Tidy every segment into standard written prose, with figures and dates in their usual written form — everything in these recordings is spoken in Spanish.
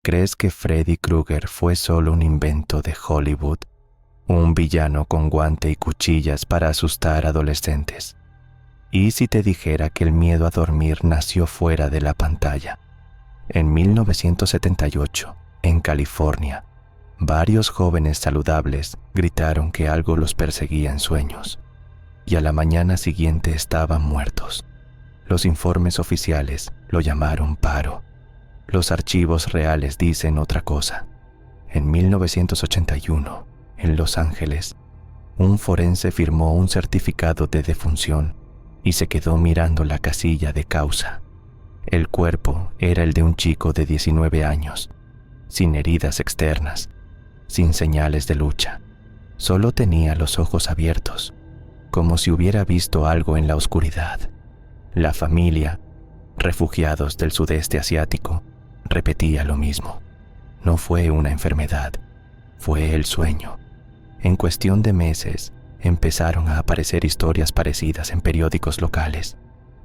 ¿Crees que Freddy Krueger fue solo un invento de Hollywood? Un villano con guante y cuchillas para asustar adolescentes. ¿Y si te dijera que el miedo a dormir nació fuera de la pantalla? En 1978, en California, varios jóvenes saludables gritaron que algo los perseguía en sueños, y a la mañana siguiente estaban muertos. Los informes oficiales lo llamaron paro. Los archivos reales dicen otra cosa. En 1981, en Los Ángeles, un forense firmó un certificado de defunción y se quedó mirando la casilla de causa. El cuerpo era el de un chico de 19 años, sin heridas externas, sin señales de lucha. Solo tenía los ojos abiertos, como si hubiera visto algo en la oscuridad. La familia, refugiados del sudeste asiático, repetía lo mismo. No fue una enfermedad, fue el sueño. En cuestión de meses, empezaron a aparecer historias parecidas en periódicos locales.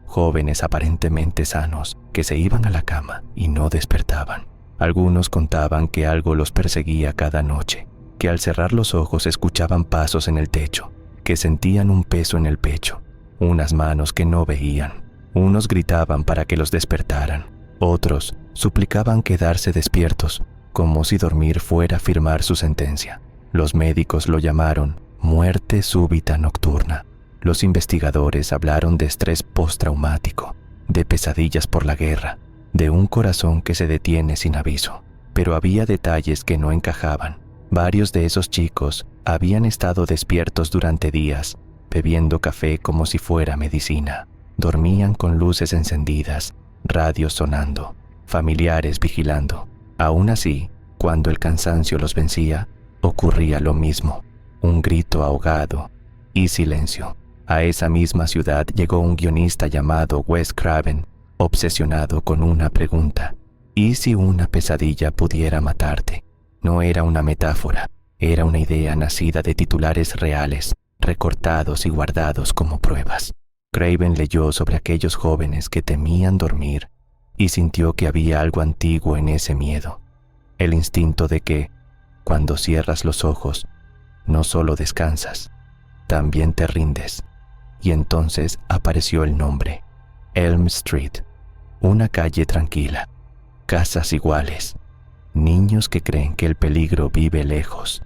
Jóvenes aparentemente sanos que se iban a la cama y no despertaban. Algunos contaban que algo los perseguía cada noche, que al cerrar los ojos escuchaban pasos en el techo, que sentían un peso en el pecho, unas manos que no veían. Unos gritaban para que los despertaran, otros suplicaban quedarse despiertos, como si dormir fuera firmar su sentencia. Los médicos lo llamaron muerte súbita nocturna. Los investigadores hablaron de estrés postraumático, de pesadillas por la guerra, de un corazón que se detiene sin aviso. Pero había detalles que no encajaban. Varios de esos chicos habían estado despiertos durante días, bebiendo café como si fuera medicina. Dormían con luces encendidas, radios sonando, familiares vigilando. Aún así, cuando el cansancio los vencía, ocurría lo mismo. Un grito ahogado y silencio. A esa misma ciudad llegó un guionista llamado Wes Craven, obsesionado con una pregunta. ¿Y si una pesadilla pudiera matarte? No era una metáfora, era una idea nacida de titulares reales, recortados y guardados como pruebas. Craven leyó sobre aquellos jóvenes que temían dormir y sintió que había algo antiguo en ese miedo. El instinto de que, cuando cierras los ojos, no solo descansas, también te rindes. Y entonces apareció el nombre, Elm Street, una calle tranquila, casas iguales, niños que creen que el peligro vive lejos.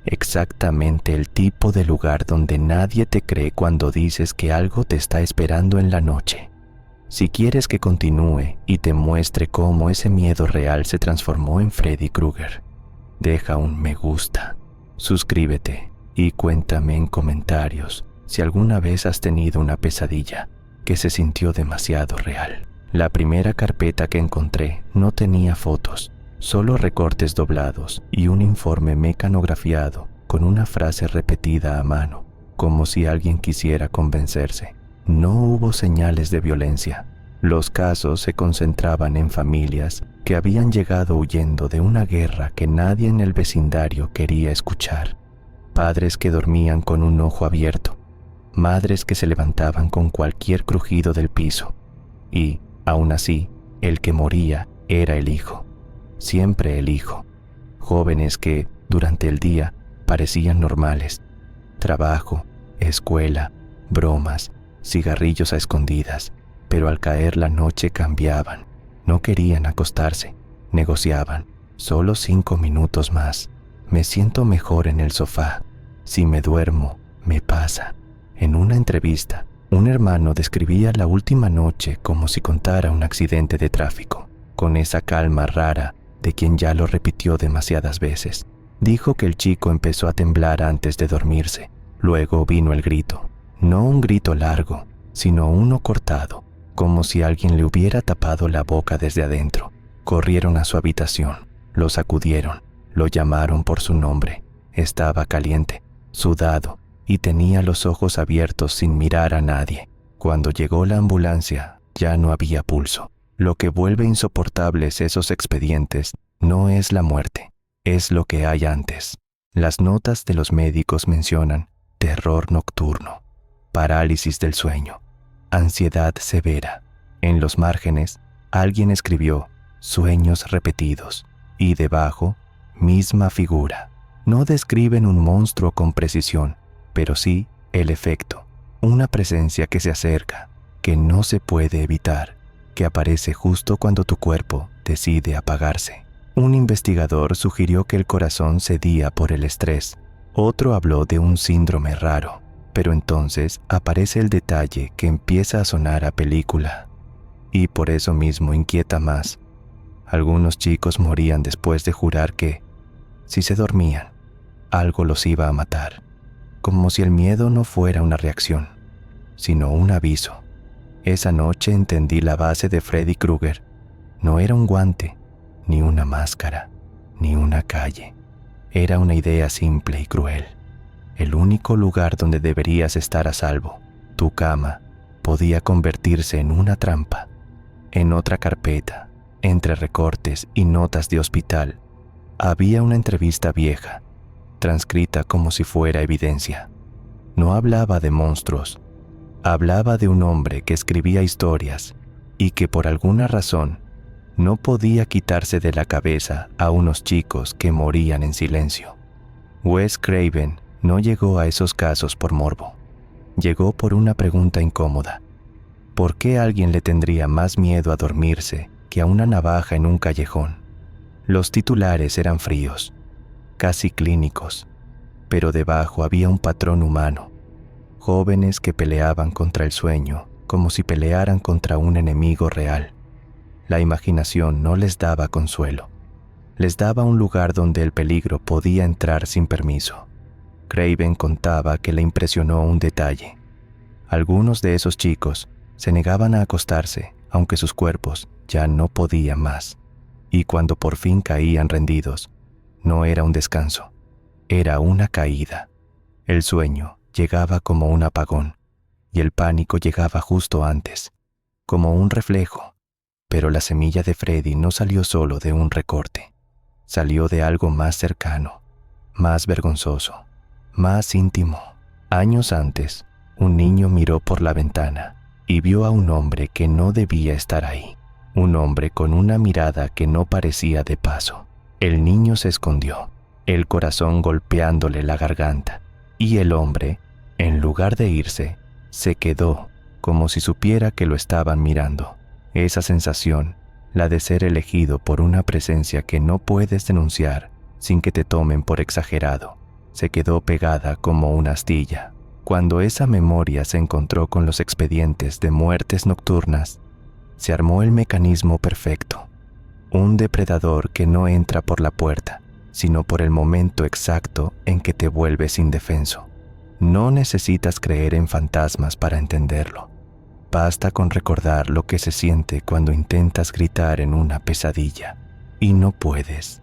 Exactamente el tipo de lugar donde nadie te cree cuando dices que algo te está esperando en la noche. Si quieres que continúe y te muestre cómo ese miedo real se transformó en Freddy Krueger, deja un me gusta, suscríbete y cuéntame en comentarios si alguna vez has tenido una pesadilla que se sintió demasiado real. La primera carpeta que encontré no tenía fotos, solo recortes doblados y un informe mecanografiado con una frase repetida a mano, como si alguien quisiera convencerse. No hubo señales de violencia. Los casos se concentraban en familias que habían llegado huyendo de una guerra que nadie en el vecindario quería escuchar. Padres que dormían con un ojo abierto, madres que se levantaban con cualquier crujido del piso. Y, aún así, el que moría era el hijo. Siempre el hijo. Jóvenes que, durante el día, parecían normales. Trabajo, escuela, bromas, cigarrillos a escondidas, pero al caer la noche cambiaban. No querían acostarse, negociaban. Solo 5 minutos más. Me siento mejor en el sofá. Si me duermo, me pasa. En una entrevista, un hermano describía la última noche como si contara un accidente de tráfico, con esa calma rara de quien ya lo repitió demasiadas veces. Dijo que el chico empezó a temblar antes de dormirse. Luego vino el grito. No un grito largo, sino uno cortado, como si alguien le hubiera tapado la boca desde adentro. Corrieron a su habitación, lo sacudieron, lo llamaron por su nombre. Estaba caliente, sudado, y tenía los ojos abiertos sin mirar a nadie. Cuando llegó la ambulancia, ya no había pulso. Lo que vuelve insoportables esos expedientes no es la muerte, es lo que hay antes. Las notas de los médicos mencionan terror nocturno, parálisis del sueño, ansiedad severa. En los márgenes, alguien escribió sueños repetidos. y debajo, misma figura. No describen un monstruo con precisión, pero sí el efecto, una presencia que se acerca, que no se puede evitar, que aparece justo cuando tu cuerpo decide apagarse. Un investigador sugirió que el corazón cedía por el estrés, otro habló de un síndrome raro, pero entonces aparece el detalle que empieza a sonar a película, y por eso mismo inquieta más. Algunos chicos morían después de jurar que, si se dormían, algo los iba a matar, como si el miedo no fuera una reacción, sino un aviso. Esa noche entendí la base de Freddy Krueger. No era un guante, ni una máscara, ni una calle. Era una idea simple y cruel. El único lugar donde deberías estar a salvo, tu cama, podía convertirse en una trampa. En otra carpeta, entre recortes y notas de hospital, había una entrevista vieja, transcrita como si fuera evidencia. No hablaba de monstruos, hablaba de un hombre que escribía historias y que por alguna razón no podía quitarse de la cabeza a unos chicos que morían en silencio. Wes Craven no llegó a esos casos por morbo. Llegó por una pregunta incómoda. ¿Por qué alguien le tendría más miedo a dormirse que a una navaja en un callejón? Los titulares eran fríos, casi clínicos, pero debajo había un patrón humano. Jóvenes que peleaban contra el sueño como si pelearan contra un enemigo real. La imaginación no les daba consuelo. Les daba un lugar donde el peligro podía entrar sin permiso. Craven contaba que le impresionó un detalle. Algunos de esos chicos se negaban a acostarse, aunque sus cuerpos ya no podían más. Y cuando por fin caían rendidos, no era un descanso, era una caída. El sueño llegaba como un apagón, y el pánico llegaba justo antes, como un reflejo. Pero la semilla de Freddy no salió solo de un recorte. Salió de algo más cercano, más vergonzoso, más íntimo. Años antes, un niño miró por la ventana y vio a un hombre que no debía estar ahí. Un hombre con una mirada que no parecía de paso. El niño se escondió, el corazón golpeándole la garganta, y el hombre, en lugar de irse, se quedó como si supiera que lo estaban mirando. Esa sensación, la de ser elegido por una presencia que no puedes denunciar sin que te tomen por exagerado, se quedó pegada como una astilla. Cuando esa memoria se encontró con los expedientes de muertes nocturnas, se armó el mecanismo perfecto. Un depredador que no entra por la puerta, sino por el momento exacto en que te vuelves indefenso. No necesitas creer en fantasmas para entenderlo. Basta con recordar lo que se siente cuando intentas gritar en una pesadilla y no puedes.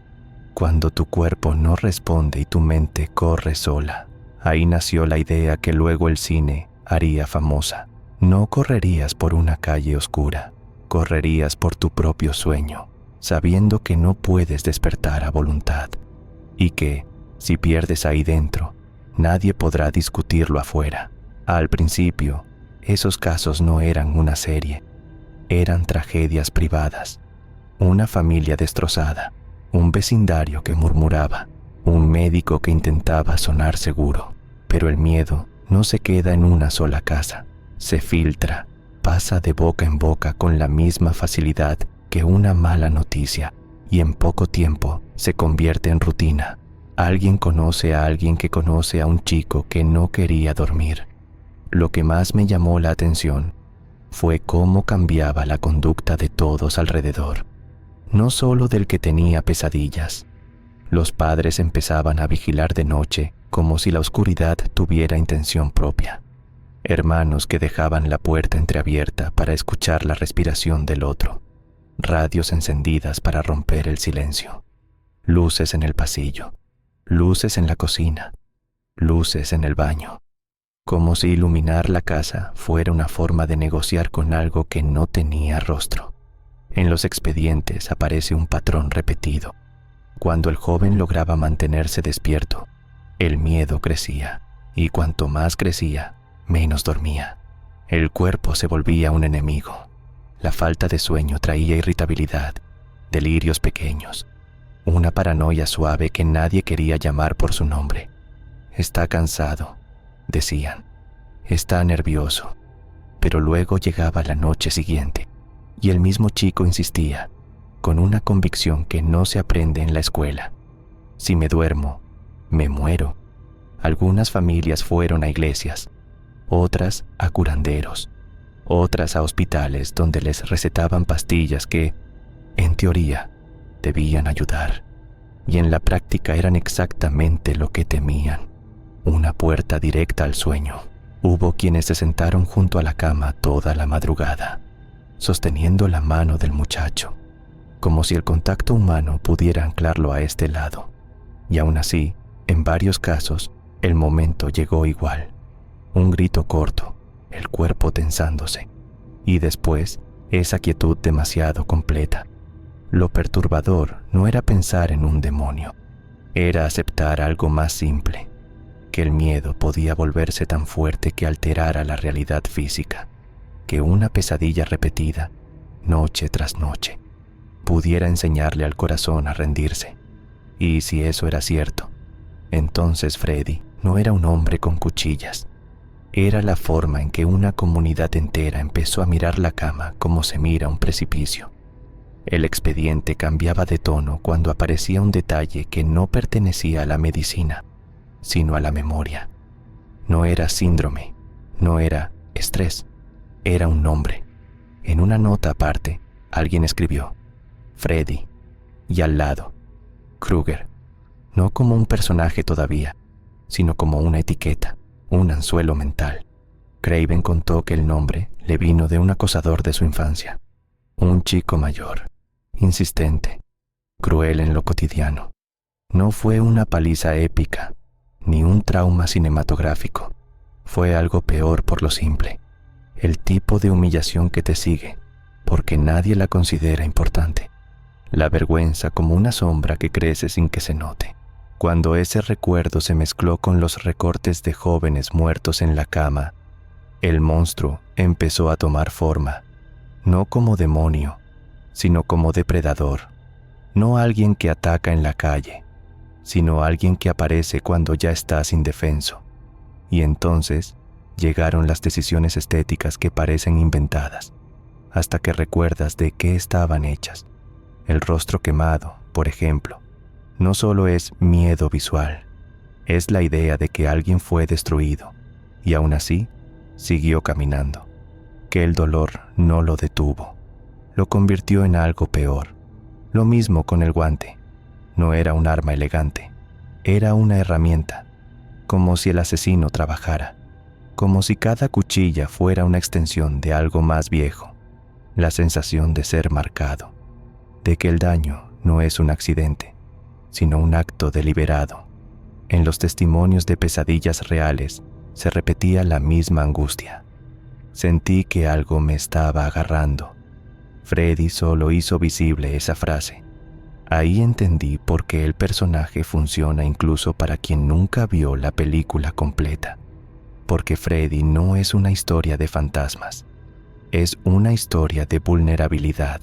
Cuando tu cuerpo no responde y tu mente corre sola. Ahí nació la idea que luego el cine haría famosa. No correrías por una calle oscura, correrías por tu propio sueño, sabiendo que no puedes despertar a voluntad y que, si pierdes ahí dentro, nadie podrá discutirlo afuera. Al principio, esos casos no eran una serie, eran tragedias privadas, una familia destrozada, un vecindario que murmuraba, un médico que intentaba sonar seguro. Pero el miedo no se queda en una sola casa, se filtra, pasa de boca en boca con la misma facilidad que una mala noticia y en poco tiempo se convierte en rutina. Alguien conoce a alguien que conoce a un chico que no quería dormir. Lo que más me llamó la atención fue cómo cambiaba la conducta de todos alrededor, no solo del que tenía pesadillas. Los padres empezaban a vigilar de noche como si la oscuridad tuviera intención propia. Hermanos que dejaban la puerta entreabierta para escuchar la respiración del otro. Radios encendidas para romper el silencio. Luces en el pasillo. Luces en la cocina. Luces en el baño. Como si iluminar la casa fuera una forma de negociar con algo que no tenía rostro. En los expedientes aparece un patrón repetido. Cuando el joven lograba mantenerse despierto, el miedo crecía, y cuanto más crecía, menos dormía. El cuerpo se volvía un enemigo. La falta de sueño traía irritabilidad, delirios pequeños. una paranoia suave que nadie quería llamar por su nombre. Está cansado, decían. Está nervioso. Pero luego llegaba la noche siguiente y el mismo chico insistía, con una convicción que no se aprende en la escuela. Si me duermo, me muero. Algunas familias fueron a iglesias, otras a curanderos, otras a hospitales donde les recetaban pastillas que, en teoría, debían ayudar, y en la práctica eran exactamente lo que temían, una puerta directa al sueño. Hubo quienes se sentaron junto a la cama toda la madrugada, sosteniendo la mano del muchacho, como si el contacto humano pudiera anclarlo a este lado. Y aún así, en varios casos, el momento llegó igual. Un grito corto, el cuerpo tensándose, y después esa quietud demasiado completa. Lo perturbador no era pensar en un demonio, era aceptar algo más simple, que el miedo podía volverse tan fuerte que alterara la realidad física, que una pesadilla repetida, noche tras noche, pudiera enseñarle al corazón a rendirse. Y si eso era cierto, entonces Freddy no era un hombre con cuchillas. Era la forma en que una comunidad entera empezó a mirar la cama como se mira un precipicio. El expediente cambiaba de tono cuando aparecía un detalle que no pertenecía a la medicina, sino a la memoria. No era síndrome, no era estrés, era un nombre. En una nota aparte, alguien escribió Freddy, y al lado, Krueger, no como un personaje todavía, sino como una etiqueta, un anzuelo mental. Craven contó que el nombre le vino de un acosador de su infancia, un chico mayor, insistente, cruel en lo cotidiano. No fue una paliza épica, ni un trauma cinematográfico. Fue algo peor por lo simple, el tipo de humillación que te sigue, porque nadie la considera importante. La vergüenza como una sombra que crece sin que se note. Cuando ese recuerdo se mezcló con los recortes de jóvenes muertos en la cama, el monstruo empezó a tomar forma, no como demonio, sino como depredador, no alguien que ataca en la calle, sino alguien que aparece cuando ya estás indefenso. Y entonces llegaron las decisiones estéticas que parecen inventadas, hasta que recuerdas de qué estaban hechas. El rostro quemado, por ejemplo, no solo es miedo visual, es la idea de que alguien fue destruido y aún así siguió caminando, que el dolor no lo detuvo, lo convirtió en algo peor. Lo mismo con el guante, no era un arma elegante, era una herramienta, como si el asesino trabajara, como si cada cuchilla fuera una extensión de algo más viejo, la sensación de ser marcado, de que el daño no es un accidente, sino un acto deliberado. En los testimonios de pesadillas reales se repetía la misma angustia. Sentí que algo me estaba agarrando. Freddy solo hizo visible esa frase. Ahí entendí por qué el personaje funciona incluso para quien nunca vio la película completa. Porque Freddy no es una historia de fantasmas, es una historia de vulnerabilidad.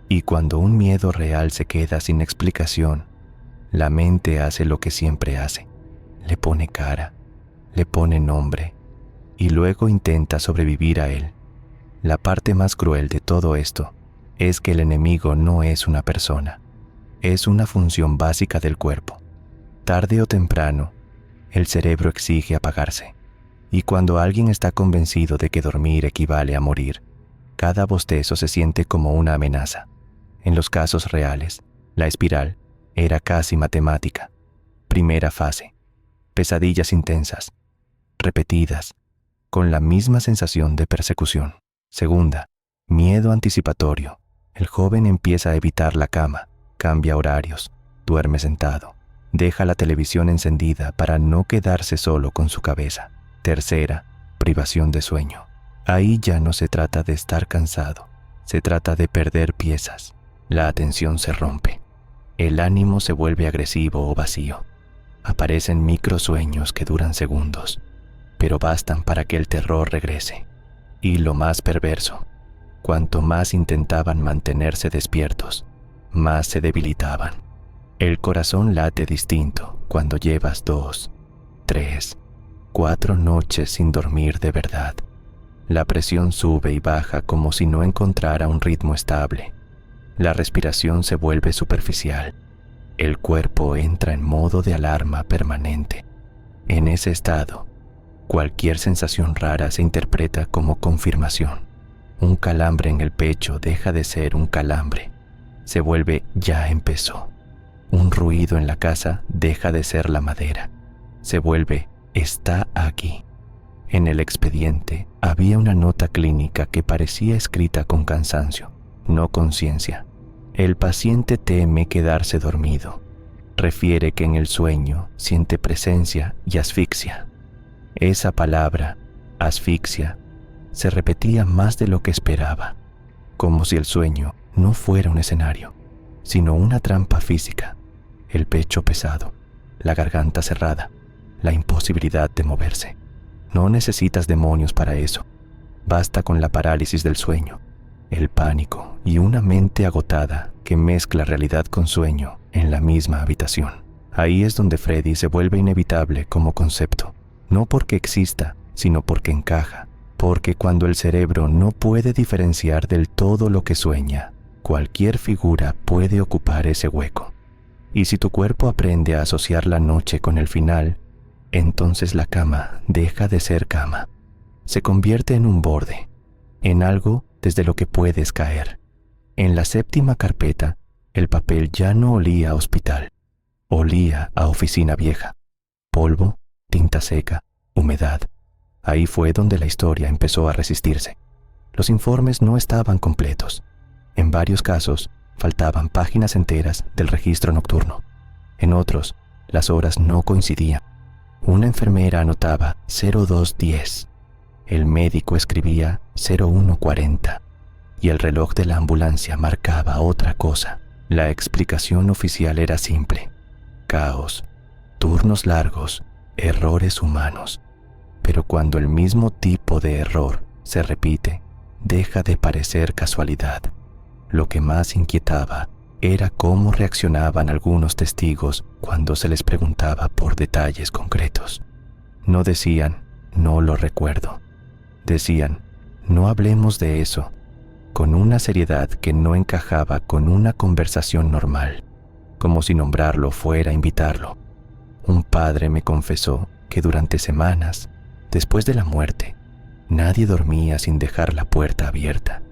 Y cuando un miedo real se queda sin explicación, la mente hace lo que siempre hace, le pone cara, le pone nombre, y luego intenta sobrevivir a él. La parte más cruel de todo esto es que el enemigo no es una persona, es una función básica del cuerpo. Tarde o temprano, el cerebro exige apagarse, y cuando alguien está convencido de que dormir equivale a morir, cada bostezo se siente como una amenaza. En los casos reales, la espiral era casi matemática. Primera fase, pesadillas intensas, repetidas, con la misma sensación de persecución. Segunda, miedo anticipatorio. El joven empieza a evitar la cama, cambia horarios, duerme sentado, deja la televisión encendida para no quedarse solo con su cabeza. Tercera, privación de sueño. Ahí ya no se trata de estar cansado, se trata de perder piezas. La atención se rompe. El ánimo se vuelve agresivo o vacío. Aparecen microsueños que duran segundos, pero bastan para que el terror regrese. Y lo más perverso, cuanto más intentaban mantenerse despiertos, más se debilitaban. El corazón late distinto cuando llevas 2, 3, 4 noches sin dormir de verdad. La presión sube y baja como si no encontrara un ritmo estable. La respiración se vuelve superficial. El cuerpo entra en modo de alarma permanente. En ese estado, cualquier sensación rara se interpreta como confirmación. Un calambre en el pecho deja de ser un calambre. Se vuelve ya empezó. Un ruido en la casa deja de ser la madera. Se vuelve está aquí. En el expediente había una nota clínica que parecía escrita con cansancio, no conciencia. El paciente teme quedarse dormido. Refiere que en el sueño siente presencia y asfixia. Esa palabra, asfixia, se repetía más de lo que esperaba, como si el sueño no fuera un escenario, sino una trampa física. El pecho pesado, la garganta cerrada, la imposibilidad de moverse. No necesitas demonios para eso. Basta con la parálisis del sueño, el pánico y una mente agotada que mezcla realidad con sueño en la misma habitación. Ahí es donde Freddy se vuelve inevitable como concepto, no porque exista, sino porque encaja, porque cuando el cerebro no puede diferenciar del todo lo que sueña, cualquier figura puede ocupar ese hueco. Y si tu cuerpo aprende a asociar la noche con el final, entonces la cama deja de ser cama. Se convierte en un borde, en algo desde lo que puedes caer. En la séptima carpeta, el papel ya no olía a hospital, olía a oficina vieja. Polvo, tinta seca, humedad. Ahí fue donde la historia empezó a resistirse. Los informes no estaban completos. En varios casos, faltaban páginas enteras del registro nocturno. En otros, las horas no coincidían. Una enfermera anotaba 0210, el médico escribía 0140 y el reloj de la ambulancia marcaba otra cosa. La explicación oficial era simple: caos, turnos largos, errores humanos. Pero cuando el mismo tipo de error se repite, deja de parecer casualidad. Lo que más inquietaba era cómo reaccionaban algunos testigos cuando se les preguntaba por detalles concretos. No decían, no lo recuerdo. Decían, no hablemos de eso, con una seriedad que no encajaba con una conversación normal, como si nombrarlo fuera invitarlo. Un padre me confesó que durante semanas, después de la muerte, nadie dormía sin dejar la puerta abierta,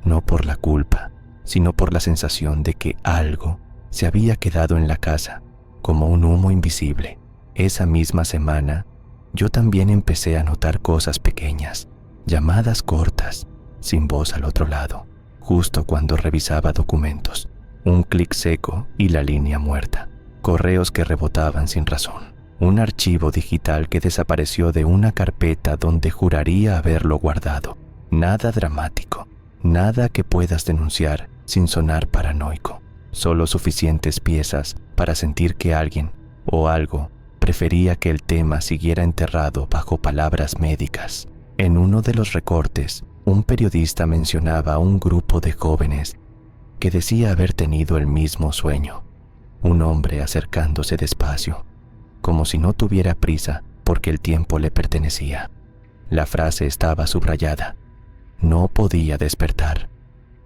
no por la culpa, sino por la sensación de que algo se había quedado en la casa, como un humo invisible. Esa misma semana, yo también empecé a notar cosas pequeñas, llamadas cortas, sin voz al otro lado, justo cuando revisaba documentos. Un clic seco y la línea muerta. Correos que rebotaban sin razón. Un archivo digital que desapareció de una carpeta donde juraría haberlo guardado. Nada dramático, nada que puedas denunciar sin sonar paranoico. Solo suficientes piezas para sentir que alguien o algo prefería que el tema siguiera enterrado bajo palabras médicas. En uno de los recortes, un periodista mencionaba a un grupo de jóvenes que decía haber tenido el mismo sueño. Un hombre acercándose despacio, como si no tuviera prisa porque el tiempo le pertenecía. La frase estaba subrayada. No podía despertar.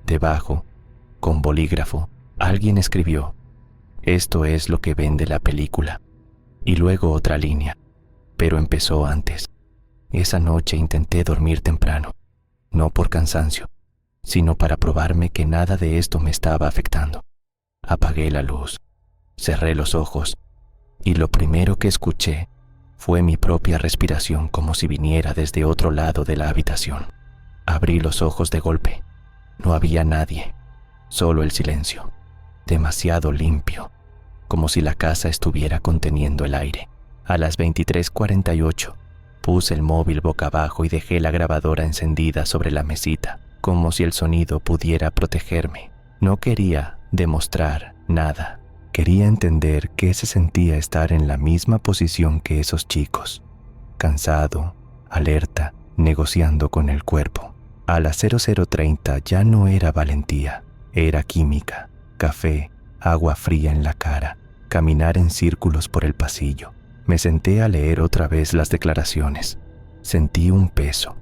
Debajo, con bolígrafo, alguien escribió: esto es lo que vende la película. Y luego otra línea, pero empezó antes. Esa noche intenté dormir temprano, no por cansancio, sino para probarme que nada de esto me estaba afectando. Apagué la luz, cerré los ojos, y lo primero que escuché fue mi propia respiración como si viniera desde otro lado de la habitación. Abrí los ojos de golpe. No había nadie, solo el silencio, demasiado limpio, como si la casa estuviera conteniendo el aire. A las 23:48 puse el móvil boca abajo y dejé la grabadora encendida sobre la mesita, como si el sonido pudiera protegerme. No quería demostrar nada. Quería entender qué se sentía estar en la misma posición que esos chicos, cansado, alerta, negociando con el cuerpo. A las 00:30 ya no era valentía, era química, café, agua fría en la cara, caminar en círculos por el pasillo. Me senté a leer otra vez las declaraciones. Sentí un peso.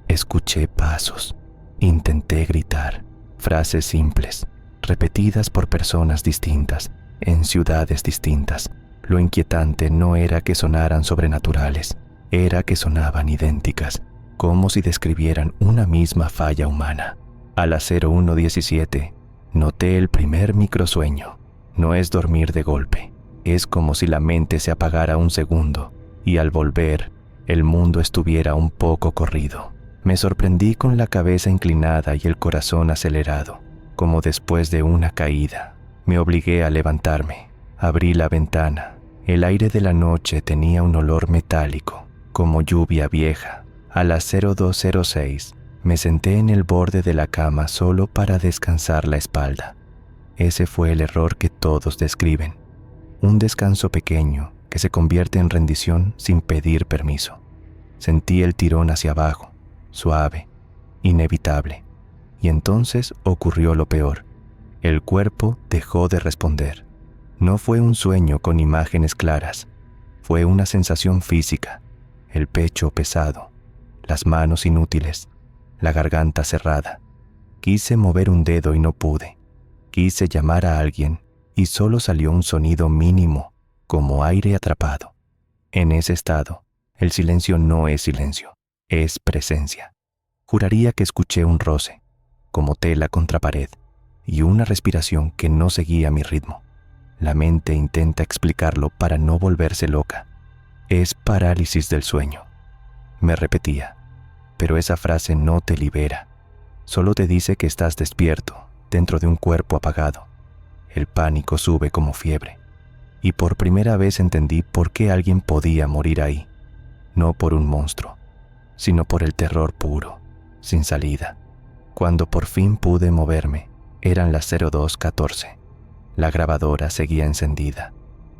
Escuché pasos. Intenté gritar. Frases simples, repetidas por personas distintas, en ciudades distintas. Lo inquietante no era que sonaran sobrenaturales, era que sonaban idénticas, como si describieran una misma falla humana. A las 01:17, noté el primer microsueño. No es dormir de golpe, es como si la mente se apagara un segundo y al volver, el mundo estuviera un poco corrido. Me sorprendí con la cabeza inclinada y el corazón acelerado, como después de una caída. Me obligué a levantarme. Abrí la ventana. El aire de la noche tenía un olor metálico, como lluvia vieja. A las 02:06 me senté en el borde de la cama solo para descansar la espalda. Ese fue el error que todos describen. Un descanso pequeño que se convierte en rendición sin pedir permiso. Sentí el tirón hacia abajo, suave, inevitable. Y entonces ocurrió lo peor. El cuerpo dejó de responder. No fue un sueño con imágenes claras. Fue una sensación física. El pecho pesado, las manos inútiles, la garganta cerrada. Quise mover un dedo y no pude. Quise llamar a alguien y solo salió un sonido mínimo, como aire atrapado. En ese estado, el silencio no es silencio, es presencia. Juraría que escuché un roce, como tela contra pared, y una respiración que no seguía mi ritmo. La mente intenta explicarlo para no volverse loca. Es parálisis del sueño. Me repetía, pero esa frase no te libera. Solo te dice que estás despierto, dentro de un cuerpo apagado. El pánico sube como fiebre. Y por primera vez entendí por qué alguien podía morir ahí. No por un monstruo, sino por el terror puro, sin salida. Cuando por fin pude moverme, eran las 02:14. La grabadora seguía encendida.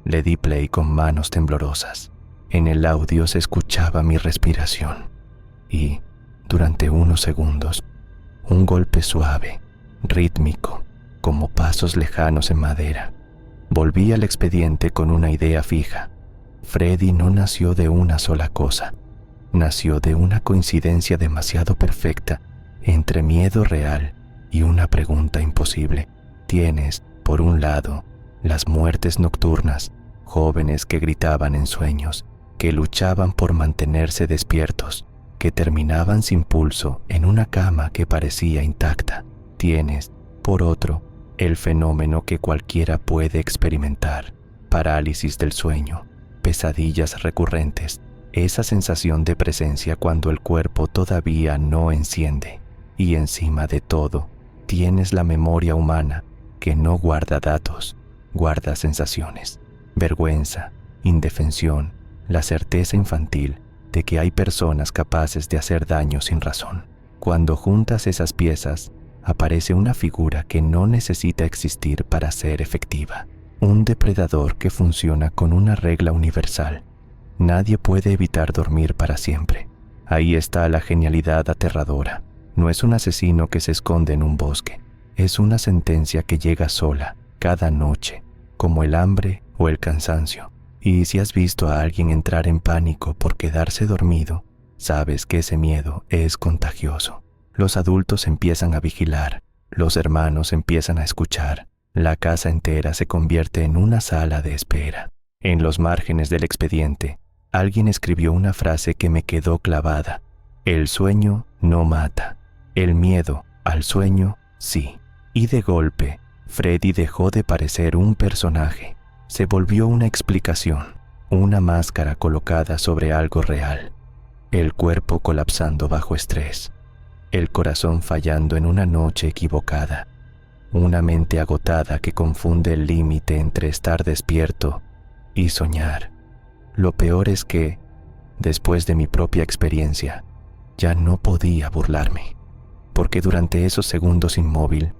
Le di play con manos temblorosas. En el audio se escuchaba mi respiración. Y, durante unos segundos, un golpe suave, rítmico, como pasos lejanos en madera. Volví al expediente con una idea fija. Freddy no nació de una sola cosa. Nació de una coincidencia demasiado perfecta entre miedo real y una pregunta imposible. Tienes, por un lado, las muertes nocturnas, jóvenes que gritaban en sueños, que luchaban por mantenerse despiertos, que terminaban sin pulso en una cama que parecía intacta. Tienes, por otro, el fenómeno que cualquiera puede experimentar, parálisis del sueño, pesadillas recurrentes, esa sensación de presencia cuando el cuerpo todavía no enciende. Y encima de todo, tienes la memoria humana que no guarda datos, guarda sensaciones, vergüenza, indefensión, la certeza infantil de que hay personas capaces de hacer daño sin razón. Cuando juntas esas piezas, aparece una figura que no necesita existir para ser efectiva. Un depredador que funciona con una regla universal. Nadie puede evitar dormir para siempre. Ahí está la genialidad aterradora. No es un asesino que se esconde en un bosque. Es una sentencia que llega sola, cada noche, como el hambre o el cansancio. Y si has visto a alguien entrar en pánico por quedarse dormido, sabes que ese miedo es contagioso. Los adultos empiezan a vigilar, los hermanos empiezan a escuchar, la casa entera se convierte en una sala de espera. En los márgenes del expediente, alguien escribió una frase que me quedó clavada. El sueño no mata, el miedo al sueño sí. Y de golpe, Freddy dejó de parecer un personaje. Se volvió una explicación, una máscara colocada sobre algo real. El cuerpo colapsando bajo estrés, el corazón fallando en una noche equivocada, una mente agotada que confunde el límite entre estar despierto y soñar. Lo peor es que, después de mi propia experiencia, ya no podía burlarme, porque durante esos segundos inmóvil,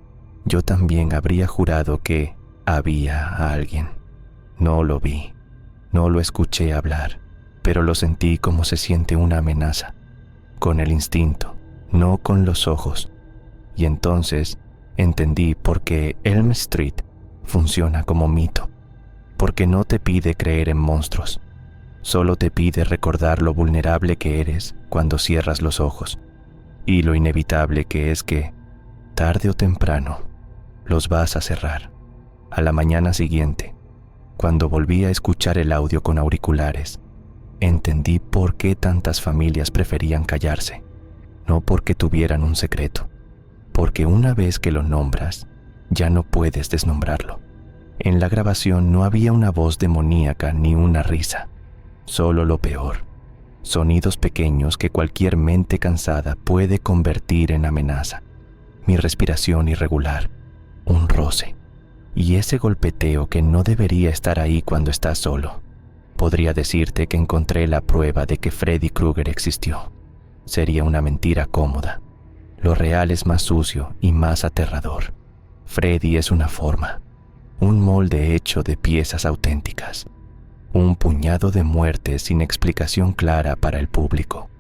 yo también habría jurado que había a alguien. No lo vi, no lo escuché hablar, pero lo sentí como se siente una amenaza, con el instinto, no con los ojos. Y entonces entendí por qué Elm Street funciona como mito, porque no te pide creer en monstruos, solo te pide recordar lo vulnerable que eres cuando cierras los ojos, y lo inevitable que es que, tarde o temprano, los vas a cerrar. A la mañana siguiente, cuando volví a escuchar el audio con auriculares, entendí por qué tantas familias preferían callarse, no porque tuvieran un secreto, porque una vez que lo nombras, ya no puedes desnombrarlo. En la grabación no había una voz demoníaca ni una risa, solo lo peor, sonidos pequeños que cualquier mente cansada puede convertir en amenaza. Mi respiración irregular, un roce, y ese golpeteo que no debería estar ahí cuando estás solo. Podría decirte que encontré la prueba de que Freddy Krueger existió. Sería una mentira cómoda. Lo real es más sucio y más aterrador. Freddy es una forma, un molde hecho de piezas auténticas, un puñado de muertes sin explicación clara para el público,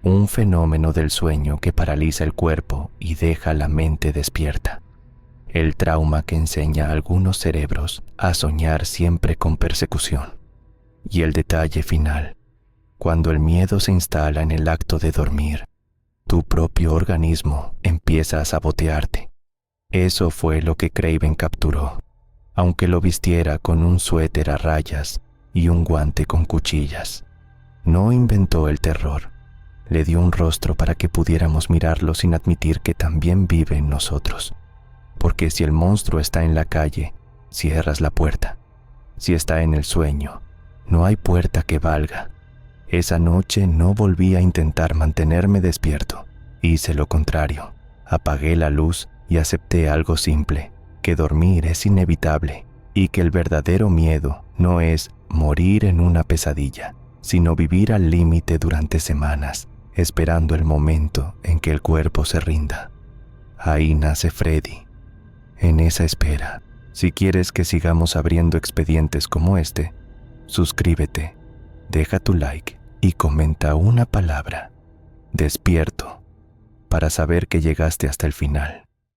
un fenómeno del sueño que paraliza el cuerpo y deja la mente despierta, el trauma que enseña a algunos cerebros a soñar siempre con persecución. Y el detalle final, cuando el miedo se instala en el acto de dormir, tu propio organismo empieza a sabotearte. Eso fue lo que Craven capturó, aunque lo vistiera con un suéter a rayas y un guante con cuchillas. No inventó el terror, le dio un rostro para que pudiéramos mirarlo sin admitir que también vive en nosotros. Porque si el monstruo está en la calle, cierras la puerta. Si está en el sueño, no hay puerta que valga. Esa noche no volví a intentar mantenerme despierto. Hice lo contrario. Apagué la luz y acepté algo simple, que dormir es inevitable y que el verdadero miedo no es morir en una pesadilla, sino vivir al límite durante semanas, esperando el momento en que el cuerpo se rinda. Ahí nace Freddy. En esa espera, si quieres que sigamos abriendo expedientes como este, suscríbete, deja tu like y comenta una palabra, despierto, para saber que llegaste hasta el final.